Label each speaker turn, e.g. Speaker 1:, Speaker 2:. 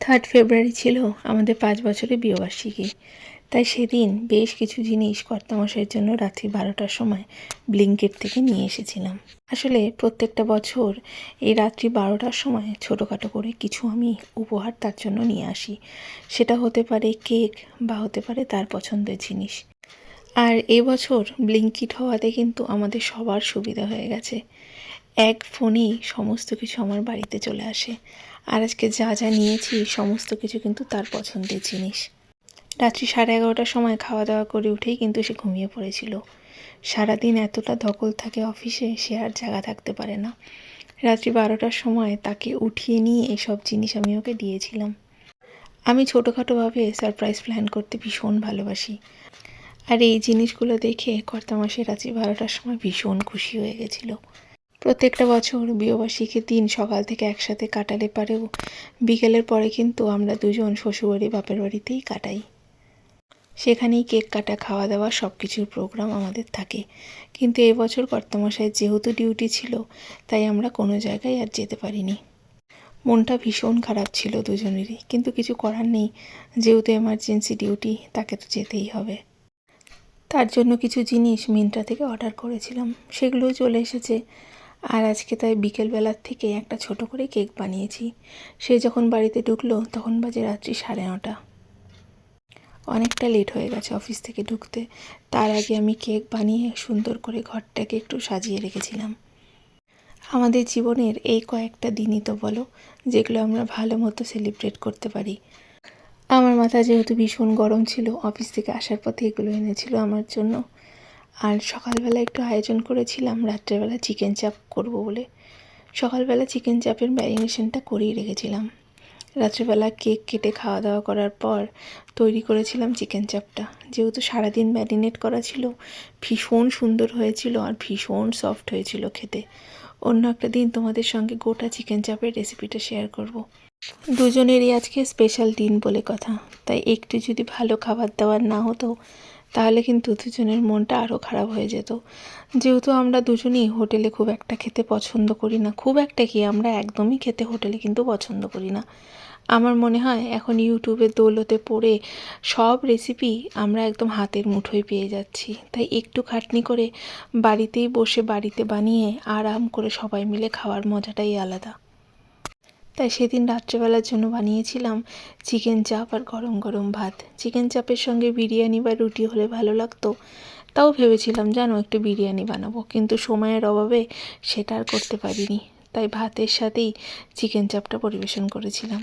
Speaker 1: 3 ফেব্রুয়ারি ছিল আমাদের 5 বছরের বিয়েবার্ষিকী। তাই সেদিন বেশ কিছু জিনিস কর্তামশাইয়ের জন্য রাত্রি 12টার সময় ব্লিঙ্কিট থেকে নিয়ে এসেছিলাম। আসলে প্রত্যেকটা বছর এই রাত্রি 12টার সময় ছোটোখাটো করে কিছু আমি উপহার তার জন্য নিয়ে আসি। সেটা হতে পারে কেক বা হতে পারে তার পছন্দের জিনিস। আর এবছর ব্লিঙ্কিট হওয়াতে কিন্তু আমাদের সবার সুবিধা হয়ে গেছে। এক ফোনেই সমস্ত কিছু আমার বাড়িতে চলে আসে। আর আজকে যা যা নিয়েছি সমস্ত কিছু কিন্তু তার পছন্দের জিনিস। রাত্রি 11:30টার সময় খাওয়া দাওয়া করে উঠেই কিন্তু সে ঘুমিয়ে পড়েছিল। সারাদিন এতটা ধকল থাকে অফিসে, সে আর জাগা থাকতে পারে না। রাত্রি 12টার সময় তাকে উঠিয়ে নিয়ে এসব জিনিস আমি ওকে দিয়েছিলাম। আমি ছোটোখাটোভাবে সারপ্রাইজ প্ল্যান করতে ভীষণ ভালোবাসি। আর এই জিনিসগুলো দেখে কর্তামশাই রাত্রি 12টার সময় ভীষণ খুশি হয়ে গেছিলো। প্রত্যেকটা বছর বিয়েবার্ষিকীর দিন সকাল থেকে একসাথে কাটালে পারেও বিকেলের পরে কিন্তু আমরা দুজন শ্বশুরবাড়ি বাপের বাড়িতেই কাটাই। সেখানেই কেক কাটা, খাওয়া দাওয়া সব কিছুর প্রোগ্রাম আমাদের থাকে। কিন্তু এবছর কর্তামশাইয়ের যেহেতু ডিউটি ছিল, তাই আমরা কোনো জায়গায় আর যেতে পারিনি। মনটা ভীষণ খারাপ ছিল দুজনেরই, কিন্তু কিছু করার নেই। যেহেতু এমার্জেন্সি ডিউটি, তাকে তো যেতেই হবে। তার জন্য কিছু জিনিস মিন্ত্রা থেকে অর্ডার করেছিলাম, সেগুলোও চলে এসেছে। আর আজকে তাই বিকেলবেলার থেকে একটা ছোট করে কেক বানিয়েছি। সে যখন বাড়িতে ঢুকলো তখন বাজে রাত্রি 9:30। অনেকটা লেট হয়ে গেছে অফিস থেকে ঢুকতে। তার আগে আমি কেক বানিয়ে সুন্দর করে ঘরটাকে একটু সাজিয়ে রেখেছিলাম। আমাদের জীবনের এই কয়েকটা দিনই তো বলো, যেগুলো আমরা ভালো মতো সেলিব্রেট করতে পারি। আমার মাথা যেহেতু ভীষণ গরম ছিল, অফিস থেকে আসার পথে এগুলো এনেছিল আমার জন্য। আর সকালবেলা একটু আয়োজন করেছিলাম রাত্রেবেলা চিকেন চাপ করব বলে। সকালবেলা চিকেন চাপের ম্যারিনেশনটা করেই রেখেছিলাম। রাত্রেবেলা কেক কেটে খাওয়া দাওয়া করার পর তৈরি করেছিলাম চিকেন চাপটা। যেহেতু সারাদিন ম্যারিনেট করা ছিল, ভীষণ সুন্দর হয়েছিল আর ভীষণ সফট হয়েছিল খেতে। অন্য একটা দিন তোমাদের সঙ্গে গোটা চিকেন চাপের রেসিপিটা শেয়ার করব। দুজনেরই আজকে স্পেশাল দিন বলে কথা, তাই একটু যদি ভালো খাবার দাবার না হতো তাহলে কিন্তু দুজনের মনটা আরও খারাপ হয়ে যেত। যেহেতু আমরা দুজনেই হোটেলে খুব একটা খেতে পছন্দ করি না, খুব একটা কি, আমরা একদমই খেতে হোটেলে কিন্তু পছন্দ করি না। আমার মনে হয় এখন ইউটিউবের দৌলতে পড়ে সব রেসিপি আমরা একদম হাতের মুঠোয় পেয়ে যাচ্ছি। তাই একটু খাটনি করে বাড়িতেই বসে বাড়িতে বানিয়ে আরাম করে সবাই মিলে খাওয়ার মজাটাই আলাদা। তাই সেদিন রাত্রেবেলার জন্য বানিয়েছিলাম চিকেন চাপ আর গরম গরম ভাত। চিকেন চাপের সঙ্গে বিরিয়ানি বা রুটি হলে ভালো লাগতো, তাও ভেবেছিলাম জানো একটু বিরিয়ানি বানাবো, কিন্তু সময়ের অভাবে সেটা আর করতে পারিনি। তাই ভাতের সাথেই চিকেন চাপটা পরিবেশন করেছিলাম।